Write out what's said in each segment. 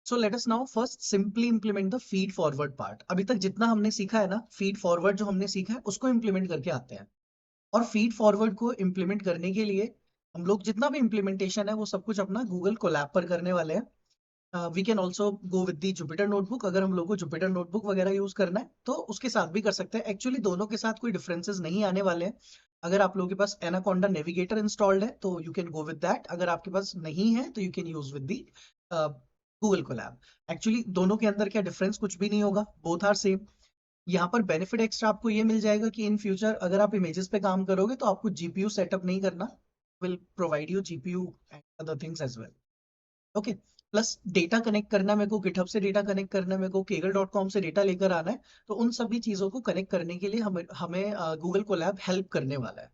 So let us now first simply implement the feed forward part. अभी तक जितना हमने सीखा है ना, फीड फॉरवर्ड जो हमने सीखा है उसको इम्प्लीमेंट करके आते हैं। और फीड फॉरवर्ड को इम्प्लीमेंट करने के लिए हम लोग जितना भी इम्प्लीमेंटेशन है वो सब कुछ अपना गूगल कोलैब पर करने वाले हैं। We can also go with the Jupyter notebook. अगर हम लोग को जुपिटर नोटबुक वगैरह यूज करना है तो उसके साथ भी कर सकते हैं। एक्चुअली दोनों के साथ कोई डिफरेंसेस नहीं आने वाले हैं। अगर आप लोगों के पास एनाकोंडा नेविगेटर इंस्टॉल्ड है तो you can go with that. अगर आपके पास नहीं है तो you can use with the Google Colab. Actually दोनों के अंदर क्या डिफरेंस, कुछ भी नहीं होगा, बोथ आर सेम। यहाँ पर बेनिफिट एक्स्ट्रा आपको ये मिल जाएगा कि इन फ्यूचर अगर आप इमेजेस पे काम करोगे तो आपको जीपीयू सेटअप नहीं करना, will provide you GPU and other things as well. Okay. Plus data connect करना है मेरे को, गिटहब से डेटा कनेक्ट करना है मेरे को, kaggle.com से डेटा लेकर आना है। तो उन सभी चीजों को कनेक्ट करने के लिए हमें हमें गूगल कोलैब हेल्प करने वाला है।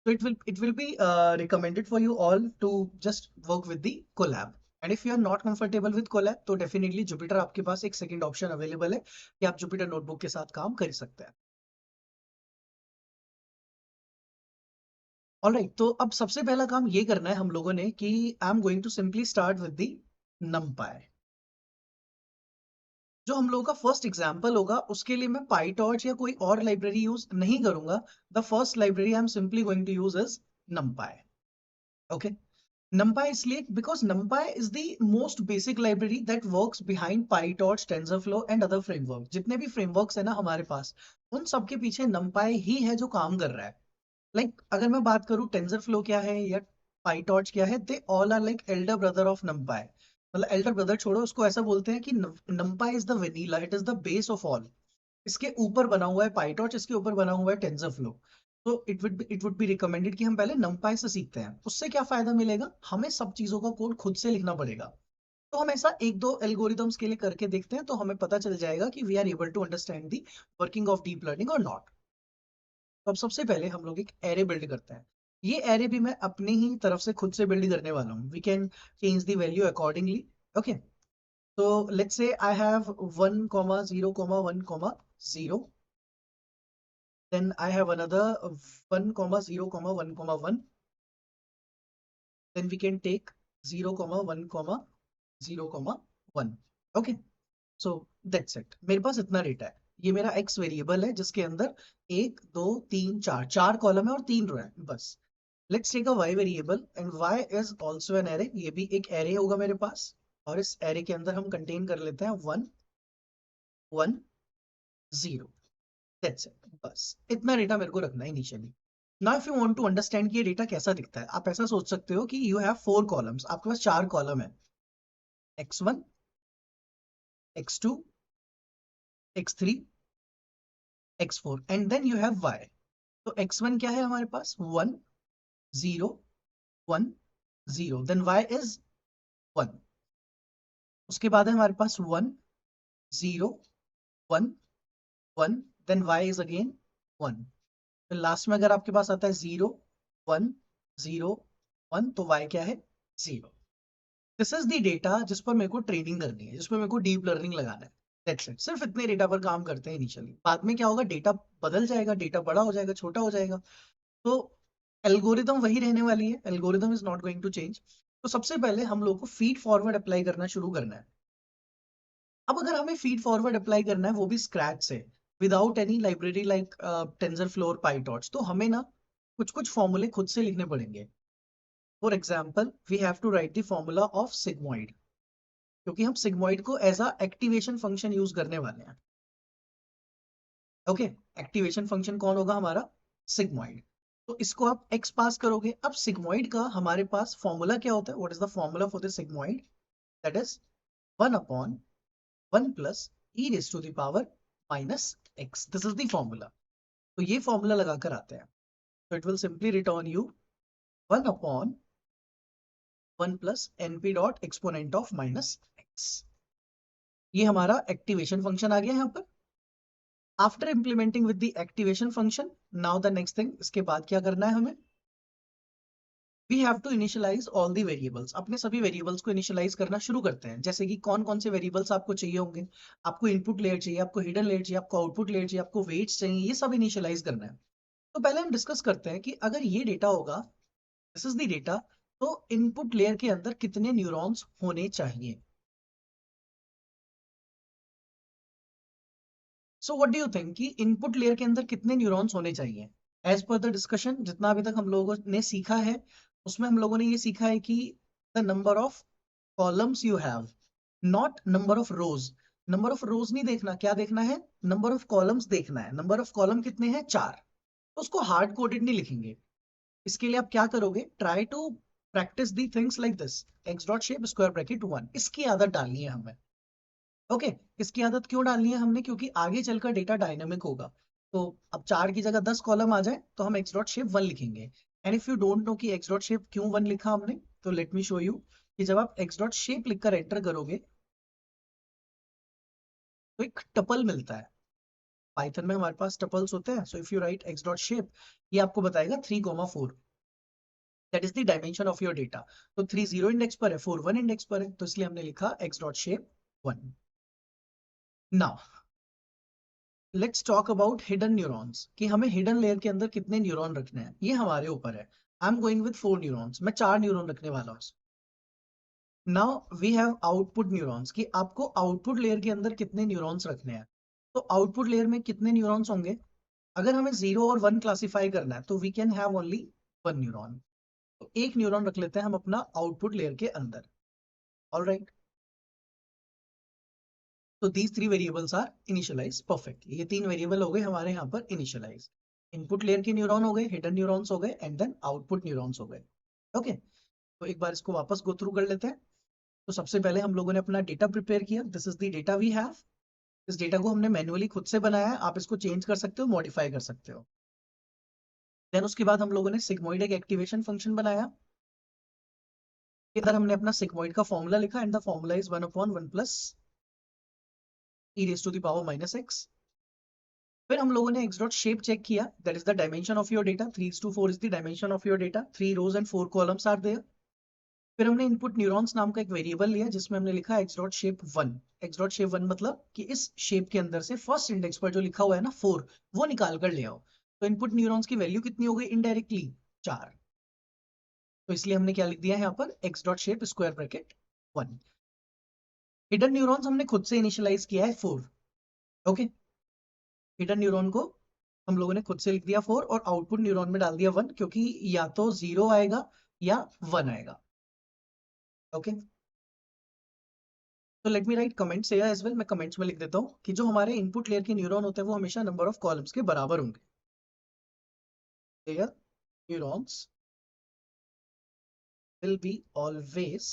So it will be recommended for you all to just work with the collab. And if you are not comfortable with collab तो definitely Jupyter आपके पास एक सेकंड ऑप्शन अवेलेबल है कि आप Jupyter नोटबुक के साथ काम कर सकते हैं। ऑलराइट, तो अब सबसे पहला काम ये करना है हम लोगों ने कि I am going to simply start with the numpy। जो हम लोगों का फर्स्ट एग्जाम्पल होगा उसके लिए मैं PyTorch या कोई और लाइब्रेरी यूज नहीं करूंगा। The first library I am simply going to use is numpy। Okay. NumPy इसलिए because NumPy is the most basic library that works behind PyTorch, TensorFlow and other framework। जितने भी frameworks है ना हमारे पास, उन सब के पीछे NumPy ही है जो काम कर रहा है। अगर मैं बात करूँ TensorFlow क्या है या PyTorch क्या है, they all are like elder brother of NumPy। मतलब एल्डर ब्रदर छोड़ो, उसको ऐसा बोलते हैं कि NumPy is the vanilla, it is the base of all. इसके ऊपर बना हुआ है PyTorch, इसके ऊपर बना हुआ है TensorFlow। तो इट वुड बी रिकमेंडेड कि हम पहले NumPy से सीखते हैं। उससे क्या फायदा मिलेगा, हमें सब चीजों का कोड खुद से लिखना पड़ेगा। तो हम ऐसा एक दो एल्गोरिदम्स के लिए करके देखते हैं तो हमें पता चल जाएगा कि we are able to understand the working of deep learning और नॉट। तो अब सबसे पहले हम लोग एक एरे बिल्ड करते हैं। ये एरे भी मैं अपनी ही तरफ से खुद से बिल्ड करने वाला हूँ। We can change the value accordingly. Okay. तो let's say I have 1,0,1,0। Then I have another 1,0,1,1. Then we can take 0,1,0,1. Okay. So that's it। मेरे पास इतना डेटा है। ये मेरा x वेरिएबल है जिसके अंदर एक दो तीन चार चार कॉलम है और तीन रो है बस। Let's take a y variable and y is also an array. ये भी एक एरे होगा मेरे पास। और इस एरे के अंदर हम कंटेन कर लेते हैं 1,1,0। That's it. बस इतना डेटा मेरे को रखना है initially. Now if you want to understand कि ये डेटा कैसा दिखता है, आप ऐसा सोच सकते हो कि यू हैव फोर कॉलम्स, आपके पास चार कॉलम है, x1, x2, x3, x4 and then you have y। तो x1 क्या है हमारे पास, 1 0 1 0, देन y इज 1। उसके बाद है हमारे पास 1 0 1 1, देन y इज अगेन 1। फिर लास्ट में अगर आपके पास आता है 0 1 0 1 तो y क्या है, 0। दिस इज द डेटा जिस पर मेरे को ट्रेनिंग करनी है, जिस पर मेरे को डीप लर्निंग लगाना है। That's it. सिर्फ इतने डेटा पर काम करते हैं इनिशियली। बाद में क्या होगा, डेटा बदल जाएगा, डेटा बड़ा हो जाएगा, छोटा हो जाएगा। तो एल्गोरिदम वही रहने वाली है, algorithm is not going to change. तो सबसे पहले हम लोग को फीड फॉरवर्ड अप्लाई करना शुरू करना है। अब अगर हमें फीड फॉरवर्ड अप्लाई करना है वो भी स्क्रैच से, without any library like TensorFlow और पाइटॉर्च, तो हमें ना कुछ कुछ फॉर्मूले खुद से लिखने पड़ेंगे। For example we have to write the formula of sigmoid, क्योंकि हम सिग्मॉइड को as a activation function use करने वाले हैं। ओके। एक्टिवेशन फंक्शन कौन होगा हमारा, सिग्मॉइड। तो इसको आप x पास करोगे। अब सिग्मॉइड का हमारे पास फॉर्मूला क्या होता है, what is the formula for the sigmoid, that is 1/1 plus e raise to the power minus x। This is the formula. तो ये फॉर्मूला लगाकर आते हैं। तो it will simply return you 1/1 plus np dot exponent of minus x। ये हमारा activation function आ गया यहाँ पर। After implementing with the activation function, now the next thing, इसके बाद क्या करना है हमें, we have to initialise all the variables. अपने सभी वेरिएबल्स को इनिशियलाइज करना शुरू करते हैं। जैसे कि कौन कौन से वेरिएबल्स आपको चाहिए होंगे, आपको इनपुट लेयर चाहिए, आपको हिडन लेयर चाहिए, आपको आउटपुट लेयर चाहिए, आपको वेट्स चाहिए, ये सब इनिशियलाइज करना है। तो पहले हम डिस्कस करते हैं कि अगर ये डेटा होगा, दिस इज द डेटा, तो इनपुट लेयर के अंदर कितने न्यूरॉन्स होने चाहिए। So what do you think कि इनपुट लेयर के अंदर कितने न्यूरॉन्स होने चाहिए? एज पर द डिस्कशन जितना अभी तक हम लोगों ने सीखा है, उसमें हम लोगों ने ये सीखा है कि the number of columns you have, not number of rose. Number of रोज नहीं देखना, क्या देखना है? नंबर ऑफ कॉलम्स देखना है। नंबर ऑफ कॉलम कितने हैं? 4। उसको हार्ड कोडेड नहीं लिखेंगे। इसके लिए आप क्या करोगे? Try to practise the things like this, X dot shape square bracket 1। इसकी आदत डालनी है हमें। ओके, इसकी आदत क्यों डालनी है हमने? क्योंकि आगे चलकर डेटा डायनामिक होगा। तो अब 4 की जगह 10 कॉलम आ जाए तो हम एक्स डॉट शेप 1 लिखेंगे। And if you don't know कि एक्स डॉट शेप क्यों 1 लिखा हमने, तो लेट मी शो यू कि जब आप एक्स डॉट शेप लिखकर एंटर करोगे तो एक टपल मिलता है। पाइथन में हमारे पास टपल्स होते हैं। So if you right x dot shape, ये आपको बताएगा 3,4, that is the dimension of your data. तो 3 0 इंडेक्स पर है, 4 1 इंडेक्स पर है, तो इसलिए हमने लिखा x dot shape 1। Now let's talk about hidden neurons, कि हमें हिडन लेयर के अंदर कितने न्यूरॉन रखने हैं, ये हमारे ऊपर है। I am going with 4 neurons, मैं 4 न्यूरॉन रखने वाला हूँ। Now we have output neurons, कि आपको आउटपुट लेयर के अंदर कितने न्यूरॉन्स रखने हैं। तो आउटपुट लेयर में कितने न्यूरॉन्स होंगे? अगर हमें 0 और 1 क्लासिफाई करना है तो we can have only 1 neuron. तो एक न्यूरॉन रख लेते हैं हम अपना आउटपुट लेयर के अंदर। ऑल राइट, तो these 3 variables are initialise perfectly. ये 3 वेरिएबल हो गए हमारे यहाँ पर इनिशियलाइज। इनपुट लेयर के न्यूरॉन हो गए, हिडन न्यूरॉन्स हो गए, एंड देन आउटपुट न्यूरॉन्स हो गए। ओके, तो एक बार इसको वापस गो थ्रू कर लेते हैं। तो सबसे पहले हम लोगों ने अपना डेटा प्रिपेयर किया, this is the data we have. इस डेटा को हमने मैन्युअली खुद से बनाया है, आप इसको चेंज कर सकते हो, मॉडिफाई कर सकते हो। देन उसके बाद हम लोगों ने सिग्मोइड एक एक्टिवेशन फंक्शन बनाया। इधर हमने अपना सिग्मोइड का फॉर्मूला लिखा, and the formula is 1/1 plus e raised to the power minus x। फिर हम लोगों ने x डॉट शेप चेक किया, that is the dimension of your data. 3:4 is the dimension of your data, 3 rows and 4 columns are there. फिर हमने input neurons नाम का एक वेरिएबल लिया, जिसमें हमने लिखा x dot shape 1। x dot shape 1 मतलब कि इस शेप के अंदर से फर्स्ट इंडेक्स पर जो लिखा हुआ है ना 4, वो निकाल कर ले आओ। तो इनपुट न्यूरॉन्स की वैल्यू कितनी हो गई इनडायरेक्टली? 4। तो इसलिए हमने क्या लिख दिया है यहाँ पर? x dot shape square bracket 1। Hidden neurons हमने खुद से इनिशियलाइज किया है 4। ओके, हिडन न्यूरॉन को हम लोगों ने खुद से लिख दिया 4, और आउटपुट न्यूरॉन में डाल दिया 1, क्योंकि या तो 0 आएगा या 1 आएगा। ओके, तो let me write comments here as well. मैं कमेंट्स में लिख देता हूँ कि जो हमारे इनपुट लेयर के न्यूरॉन होते हैं वो हमेशा नंबर ऑफ कॉलम्स के बराबर होंगे। Layer neurons will be always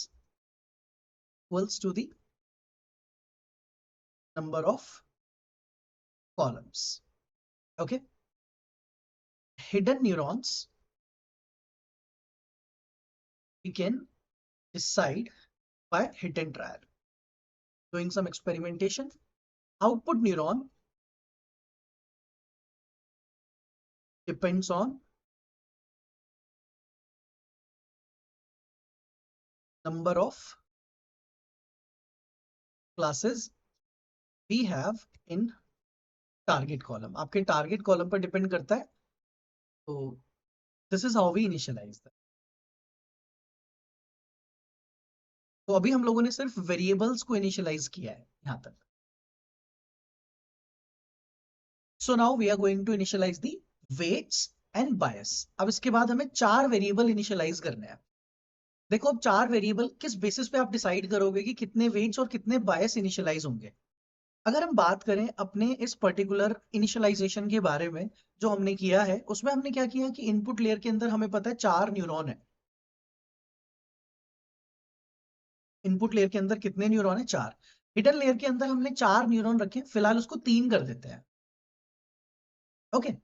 equals to the number of columns. Okay, hidden neurons we can decide by hit and trial, doing some experimentation. Output neuron depends on number of classes we have in target column। आपके target column पर depend करता है। तो this is how we initialise that. तो अभी हम लोगों ने सिर्फ वेरिएबल्स को इनिशियलाइज किया है यहां तक। So now we are going to initialise the weights and bias. अब इसके बाद हमें 4 वेरिएबल इनिशियलाइज करने हैं। देखो, अब 4 वेरिएबल किस बेसिस पे आप डिसाइड करोगे कि कितने वेट्स और कितने बायस इनिशियलाइज होंगे? अगर हम बात करें अपने इस पर्टिकुलर इनिशियलाइजेशन के बारे में, जो हमने किया है उसमें हमने क्या किया कि इनपुट लेयर के अंदर हमें पता है 4 न्यूरॉन है। इनपुट लेयर के अंदर कितने न्यूरॉन है? 4। हिडन लेयर के अंदर हमने 4 न्यूरॉन रखे, फिलहाल उसको 3 कर देते हैं। ओके,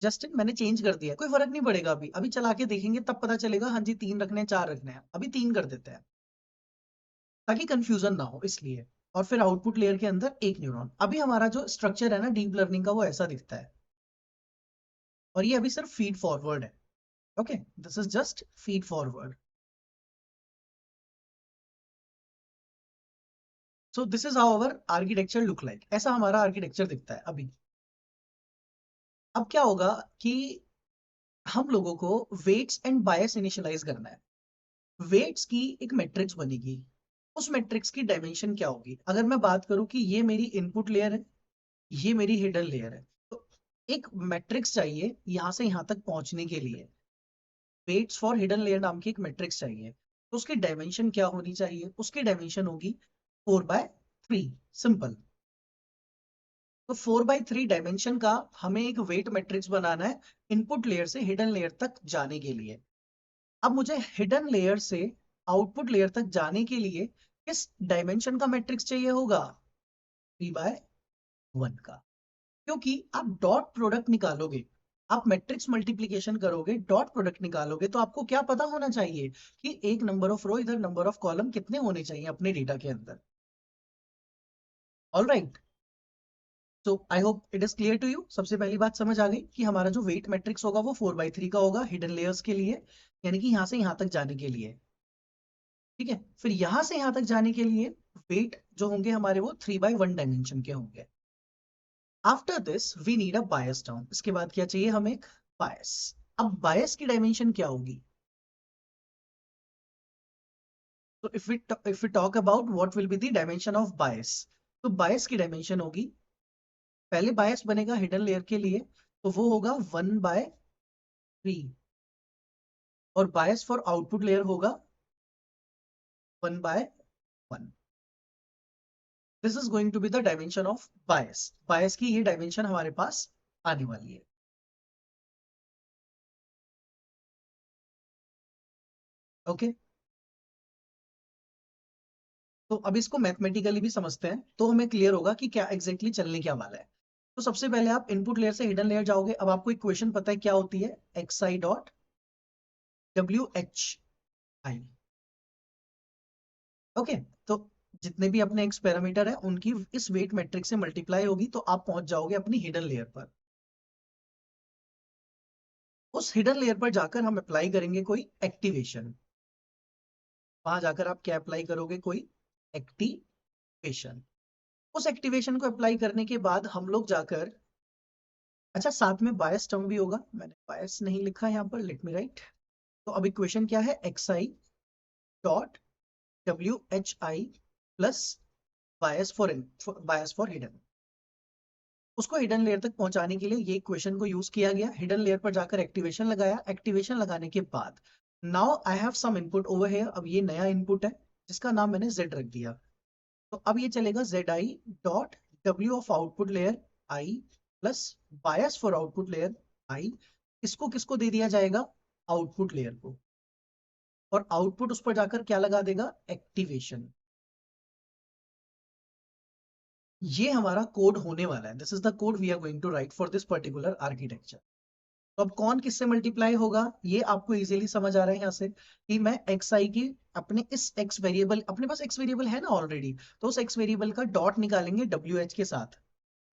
जस्ट मैंने चेंज कर दिया, कोई फर्क नहीं पड़ेगा। अभी अभी चला के देखेंगे तब पता चलेगा, हाँ जी 3 रखने हैं 4 रखने हैं। अभी 3 कर देते हैं ताकि कंफ्यूजन ना हो, इसलिए। और फिर आउटपुट लेयर के अंदर एक न्यूरॉन। अभी हमारा जो स्ट्रक्चर है ना डीप लर्निंग का, वो ऐसा दिखता है। और ये अभी सिर्फ फीड फॉरवर्ड है। Okay, this is just feed forward. So this is how our architecture look like. ऐसा हमारा आर्किटेक्चर दिखता है अभी। अब क्या होगा कि हम लोगों को वेट्स एंड बायस इनिशियलाइज करना है। वेट्स की एक मैट्रिक्स बनेगी, उस मैट्रिक्स की डायमेंशन क्या होगी। अगर मैं बात करूं कि ये मेरी इनपुट लेयर है, ये मेरी हिडन लेयर है, तो एक मैट्रिक्स चाहिए यहां से यहां तक पहुंचने के लिए, वेट्स फॉर हिडन लेयर नाम की एक मैट्रिक्स चाहिए। तो उसकी डायमेंशन क्या होनी चाहिए, उसकी डायमेंशन होगी 4/3। सिंपल। तो 4/3 डायमेंशन का हमें एक वेट मैट्रिक्स बनाना है इनपुट लेयर से हिडन लेयर तक जाने के लिए। अब मुझे हिडन लेयर से आउटपुट लेयर तक जाने के लिए किस डायमेंशन का मैट्रिक्स चाहिए होगा, 3/1 का। क्योंकि आप डॉट प्रोडक्ट निकालोगे, आप मैट्रिक्स मल्टीप्लीकेशन करोगे, डॉट प्रोडक्ट निकालोगे, तो आपको क्या पता होना चाहिए कि एक नंबर ऑफ रो इधर नंबर ऑफ कॉलम कितने होने चाहिए अपने डेटा के अंदर। ऑल राइट, तो I hope it is clear to you. सबसे पहली बात समझ आ गई कि हमारा जो वेट मैट्रिक्स होगा वो 4/3 का होगा हिडन लेयर्स के लिए, यानी कि यहां से यहां तक जाने के लिए। ठीक है, फिर यहां से यहां तक जाने के लिए वेट जो होंगे हमारे वो 3/1 डायमेंशन के होंगे। After this we need a bias term. इसके बाद क्या चाहिए हमें, एक बायस। अब बायस की डायमेंशन क्या होगी, तो if we talk about what will be the dimension of bias, तो बायस की डायमेंशन होगी, पहले बायस बनेगा हिडन लेयर के लिए, तो वो होगा 1/3, और बायस फॉर आउटपुट लेयर होगा 1/1। This is going to be the dimension of bias. Bias की ये डायमेंशन हमारे पास आने वाली है। ओके, तो अब इसको मैथमेटिकली भी समझते हैं तो हमें क्लियर होगा कि क्या एग्जैक्टली चलने क्या वाला है। तो सबसे पहले आप इनपुट लेयर से हिडन लेयर जाओगे। अब आपको इक्वेशन पता है क्या होती है, xi डॉट WHI। ओके, तो जितने भी अपने एक्स पैरामीटर है उनकी इस वेट मैट्रिक्स से मल्टीप्लाई होगी, तो आप पहुंच जाओगे अपनी हिडन लेयर पर। उस हिडन लेयर पर जाकर हम अप्लाई करेंगे कोई एक्टिवेशन। वहां जाकर आप क्या अप्लाई करोगे, कोई एक्टिवेशन। उस एक्टिवेशन को अप्लाई करने के बाद हम लोग जाकर, अच्छा साथ में बायस टर्म भी होगा, मैंने बायस नहीं लिखा यहाँ पर, लेट मी राइट। तो अब इक्वेशन क्या है, xi dot WHI plus bias for hidden. उसको हिडन लेयर तक पहुंचाने के लिए ये इक्वेशन को यूज किया गया, हिडन लेयर पर जाकर एक्टिवेशन लगाया, एक्टिवेशन लगाने के बाद now I have some input over here. अब ये नया इनपुट है जिसका नाम मैंने z रख दिया। तो अब ये चलेगा ZI dot W of output layer I plus bias for output layer I। इसको किसको दे दिया जाएगा, आउटपुट लेयर को, और आउटपुट उस पर जाकर क्या लगा देगा, एक्टिवेशन। ये हमारा कोड होने वाला है, this is the code we are going to write for this particular architecture. तो अब कौन किससे मल्टीप्लाई होगा, ये आपको इजीली समझ आ रहा है यहाँ से, कि मैं एक्स आई की अपने इस एक्स वेरिएबल, अपने पास एक्स वेरिएबल है ना ऑलरेडी, तो उस एक्स वेरिएबल का डॉट निकालेंगे डब्ल्यू एच के साथ,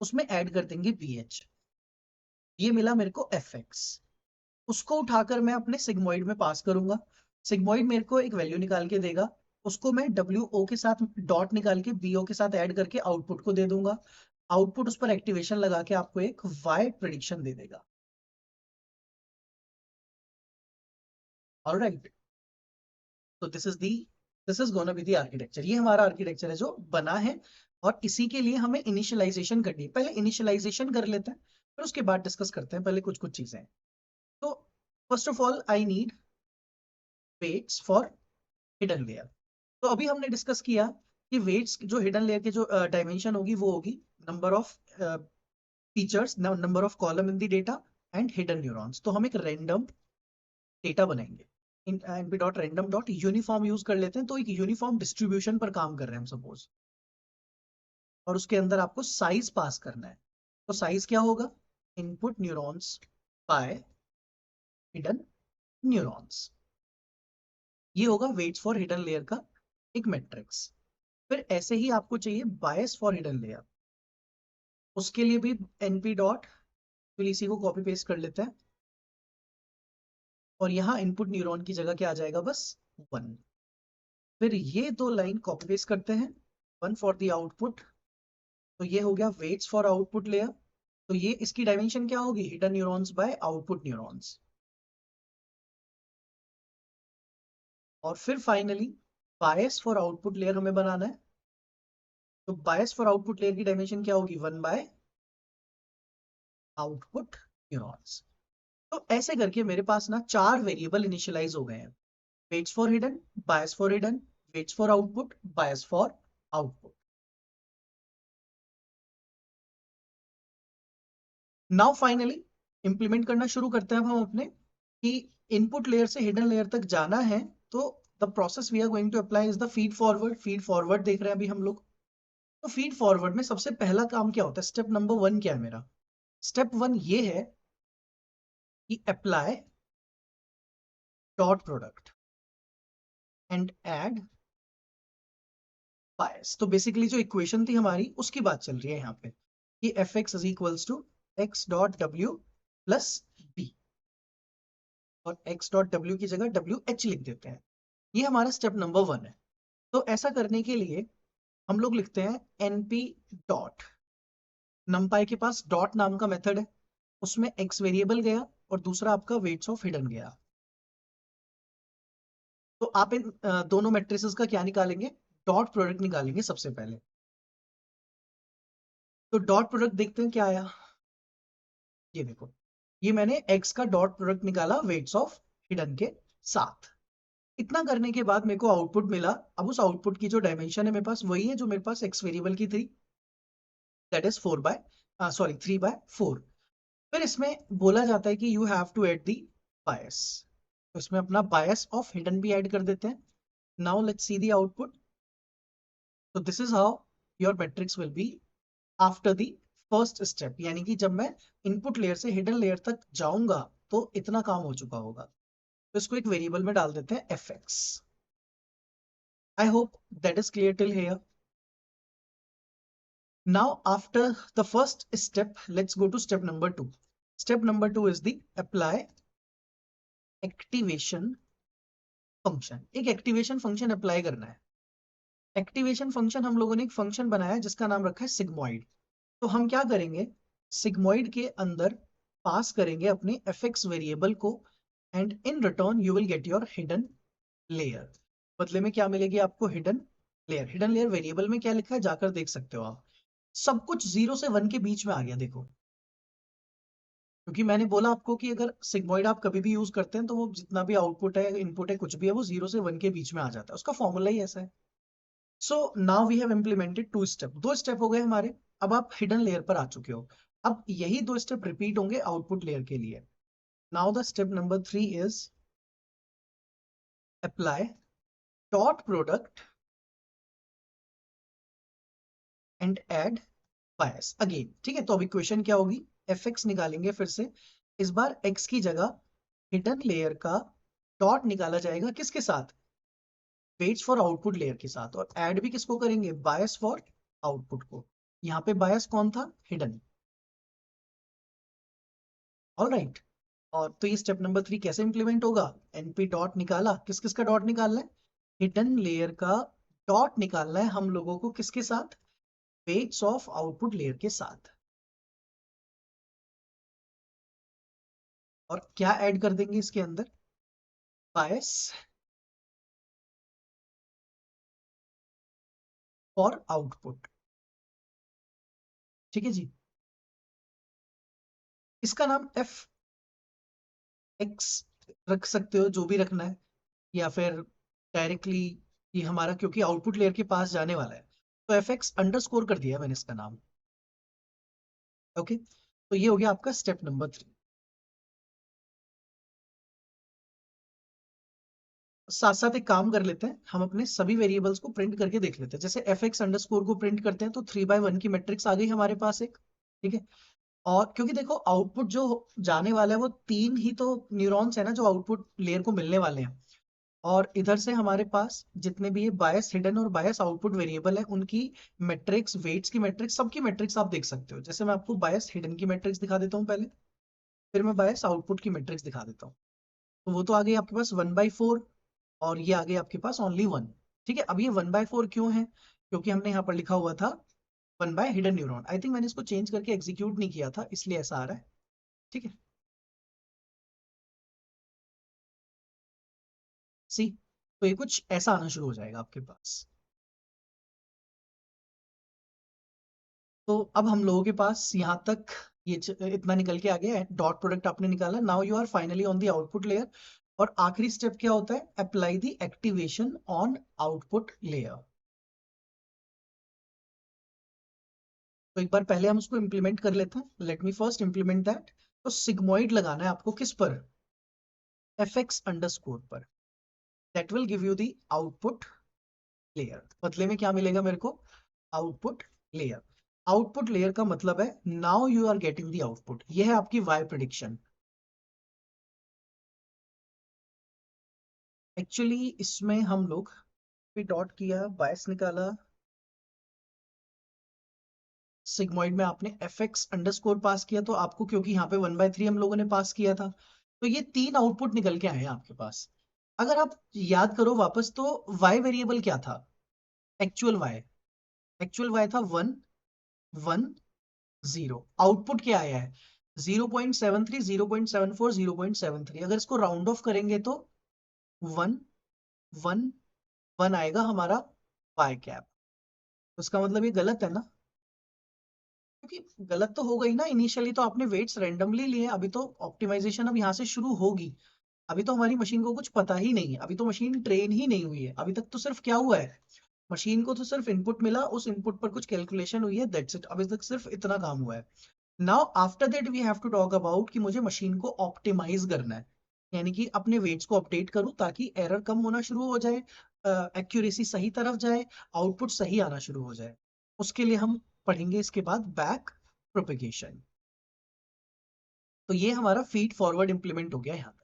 उसमें ऐड कर देंगे बी एच। ये मिला मेरे को एफ एक्स। उसको उठाकर मैं अपने सिग्मोइड में पास करूंगा, सिग्मोइड मेरे को एक वैल्यू निकाल के देगा, उसको मैं डब्ल्यू ओ के साथ डॉट निकाल के बी ओ के साथ ऐड करके आउटपुट को दे दूंगा। आउटपुट उस पर एक्टिवेशन लगा के आपको एक वाई प्रिडिक्शन दे देगा। ऑलराइट, तो this is gonna be the architecture. ये हमारा आर्किटेक्चर है जो बना है, और इसी के लिए हमें इनिशियलाइजेशन करनी है। पहले इनिशियलाइजेशन कर लेते हैं, फिर उसके बाद डिस्कस करते हैं पहले कुछ कुछ चीजें। तो first of all I need weights for hidden layer. तो अभी हमने डिस्कस किया कि वेट्स जो हिडन लेयर के जो डायमेंशन होगी वो होगी number of features, number of column in the data and hidden neurons. तो हम एक रैंडम डेटा बनाएंगे, np dot random dot uniform use कर लेते हैं, तो एक यूनिफॉर्म डिस्ट्रीब्यूशन पर काम कर रहे हैं हम सपोज, और उसके अंदर आपको साइज पास करना है। तो साइज क्या होगा, input neurons by hidden neurons. ये होगा वेट्स फॉर हिडन लेयर का एक मैट्रिक्स। फिर ऐसे ही आपको चाहिए बायस फॉर हिडन लेयर, उसके लिए भी np डॉट, फिर इसी को कॉपी पेस्ट कर लेते हैं, और यहाँ इनपुट न्यूरॉन की जगह क्या आ जाएगा, बस 1। फिर ये दो लाइन कॉपी पेस्ट करते हैं, 1 फॉर द आउटपुट, तो ये हो गया वेट्स फॉर आउटपुट लेयर। तो ये इसकी डायमेंशन क्या होगी, hidden neurons by output neurons. और फिर finally bias for output layer हमें बनाना है, तो बायस फॉर आउटपुट लेयर की डायमेंशन क्या होगी, 1 बाय आउटपुट न्यूरॉन्स। तो ऐसे करके मेरे पास ना 4 वेरिएबल इनिशियलाइज हो गए हैं, weights for hidden, bias for hidden, weights for output, bias for output. Now finally implement करना शुरू करते हैं अब हम अपने, कि इनपुट लेयर से हिडन लेयर तक जाना है, तो the process we are going to apply is the feed forward. Feed forward देख रहे हैं अभी हम लोग। तो फीड फॉरवर्ड में सबसे पहला काम क्या होता है, स्टेप नंबर 1 क्या है मेरा, स्टेप 1 ये है कि apply dot product and add bias. तो बेसिकली जो इक्वेशन थी हमारी उसकी बात चल रही है यहाँ पे, कि F X is equals to X dot W plus B, और x डॉट डब्ल्यू की जगह डब्ल्यू एच लिख देते हैं। ये हमारा स्टेप नंबर 1 है। तो ऐसा करने के लिए हम लोग लिखते हैं np डॉट, numpy के पास डॉट नाम का मेथड है, उसमें x वेरिएबल गया और दूसरा आपका वेट्स ऑफ हिडन गया। तो आप इन दोनों मैट्रिसेस का क्या निकालेंगे, डॉट प्रोडक्ट निकालेंगे सबसे पहले। तो डॉट प्रोडक्ट देखते हैं क्या आया, ये देखो, ये मैंने x का डॉट प्रोडक्ट निकाला वेट्स ऑफ हिडन के साथ। इतना करने के बाद मेरे को आउटपुट मिला। अब उस आउटपुट की जो डायमेंशन है मेरे पास वही है जो मेरे पास एक्स वेरिएबल की थी, दैट इज 3/4। फिर इसमें बोला जाता है कि you have to add the bias, तो इसमें अपना बायस ऑफ हिडन भी ऐड कर देते हैं। Now let's see the output. तो this is how your matrix will be after the first step, यानी कि जब मैं इनपुट लेयर से हिडन लेयर तक जाऊंगा तो इतना काम हो चुका होगा। तो इसको एक वेरिएबल में डाल देते हैं F x. I hope that is clear till here. Now, after the first step, let's go to step number 2. Step number 2 is the apply activation function. एक activation function apply करना है। Activation function हम लोगों ने एक function बनाया है जिसका नाम रखा है sigmoid। तो हम क्या करेंगे, sigmoid के अंदर पास करेंगे अपने fx वेरिएबल को, and in return you will get your hidden layer। बदले में क्या मिलेगी आपको, hidden layer. Hidden layer variable में क्या लिखा है जाकर देख सकते हो आप, सब कुछ 0 से 1 के बीच में आ गया देखो। क्योंकि मैंने बोला आपको कि अगर सिग्मॉइड आप कभी भी यूज करते हैं तो वो जितना भी आउटपुट है इनपुट है कुछ भी है वो 0 से 1 के बीच में आ जाता है, उसका फॉर्मूला ही ऐसा है। So now we have implemented 2 step, 2 step हो गए हमारे। अब आप हिडन लेयर पर आ चुके हो। अब यही 2 स्टेप रिपीट होंगे आउटपुट लेयर के लिए। Now the step number 3 is apply dot product and add bias again. ठीक है, तो अब इक्वेशन क्या होगी, एफ एक्स निकालेंगे फिर से। इस बार एक्स की जगह हिडन लेयर का डॉट निकाला जाएगा किसके साथ, वेट्स फॉर आउटपुट लेयर के साथ, और ऐड भी किसको करेंगे, बायस फॉर आउटपुट को। यहाँ पे बायस कौन था, हिडन। ऑलराइट, और तो ये स्टेप नंबर 3 कैसे इंप्लीमेंट होगा, एनपी डॉट निकाला, किस किस का डॉट निकालना है, हिडन लेयर का डॉट निकालना है हम लोगों को किसके साथ, वेट्स ऑफ आउटपुट लेयर के साथ। और क्या ऐड कर देंगे इसके अंदर, बायस फॉर आउटपुट। ठीक है जी, इसका नाम एफ एक्स रख सकते हो, जो भी रखना है, या फिर डायरेक्टली ये हमारा क्योंकि आउटपुट लेयर के पास जाने वाला है तो एफ एक्स अंडरस्कोर कर दिया मैंने इसका नाम। ओके, तो ये हो गया आपका स्टेप नंबर 3। साथ साथ एक काम कर लेते हैं, हम अपने सभी वेरिएबल्स को प्रिंट करके देख लेते हैं। जैसे एफ एक्स अंडरस्कोर को प्रिंट करते हैं तो 3/1 की मैट्रिक्स आ गई हमारे पास एक। ठीक है, और क्योंकि देखो आउटपुट जो जाने वाला है वो 3 ही तो न्यूरॉन्स है ना जो आउटपुट लेयर को मिलने वाले हैं, और इधर से हमारे पास जितने भी ये बायस हिडन और बायस आउटपुट वेरिएबल है उनकी मैट्रिक्स, वेट्स की मैट्रिक्स, सबकी मैट्रिक्स आप देख सकते हो। जैसे मैं आपको बायस हिडन की मैट्रिक्स दिखा देता हूँ पहले, फिर मैं बायस आउटपुट की मैट्रिक्स दिखा देता हूँ। तो वो तो आ गई आपके पास 1/4, और ये आ गई आपके पास ओनली 1। ठीक है, अब ये 1/4 क्यों है, क्योंकि हमने यहाँ पर लिखा हुआ था 1 by hidden neuron. I think मैंने इसको चेंज करके एग्जीक्यूट नहीं किया था इसलिए ऐसा आ रहा है। ठीक है, सी तो ये कुछ ऐसा आना शुरू हो जाएगा आपके पास। तो अब हम लोगों के पास यहाँ तक इतना निकल के आ गया है, डॉट प्रोडक्ट आपने निकाला। Now you are finally on the output layer. और आखिरी स्टेप क्या होता है? Apply the activation on output layer. तो एक बार पहले हम उसको इंप्लीमेंट कर लेते हैं। Let me first implement that. तो सिग्मोइड लगाना है आपको किस पर? fx अंडरस्कोर पर। That will give you the output layer. बदले में क्या मिलेगा मेरे को? Output layer. आउटपुट लेयर का मतलब है now you are getting the output. यह है आपकी वाई प्रिडिक्शन। एक्चुअली इसमें हम लोग भी डॉट किया, बायस निकाला, सिग्मॉइड में आपने एफ एक्स अंडरस्कोर पास किया, तो आपको क्योंकि यहाँ पे 1/3 हम लोगों ने पास किया था, तो ये 3 आउटपुट निकल के आए हैं आपके पास। अगर आप याद करो वापस, तो y वेरिएबल क्या था? Actual y। एक्चुअल y था 1 1 0। आउटपुट क्या आया है? 0.73 0.74 0.73। अगर इसको राउंड ऑफ करेंगे तो 1 1 1 आएगा हमारा y कैप। उसका मतलब ये गलत है ना? क्योंकि गलत तो हो गई ना। इनिशियली तो आपने वेट्स रैंडमली लिए, अभी तो ऑप्टिमाइजेशन अब यहाँ से शुरू होगी। अभी तो हमारी मशीन को कुछ पता ही नहीं है, अभी तो मशीन ट्रेन ही नहीं हुई है। अभी तक तो सिर्फ क्या हुआ है? मशीन को तो सिर्फ इनपुट मिला, उस इनपुट पर कुछ कैलकुलेशन हुई है, दैट्स इट। अभी तक सिर्फ इतना काम हुआ है। Now after that we have to talk about कि मुझे मशीन को ऑप्टिमाइज करना है, यानी कि अपने वेट्स को अपडेट करूं ताकि एरर कम होना शुरू हो जाए, एक्यूरेसी सही तरफ जाए, आउटपुट सही आना शुरू हो जाए। उसके लिए हम पढ़ेंगे इसके बाद बैक प्रोपेगेशन। तो ये हमारा फीड फॉरवर्ड इंप्लीमेंट हो गया यहाँ।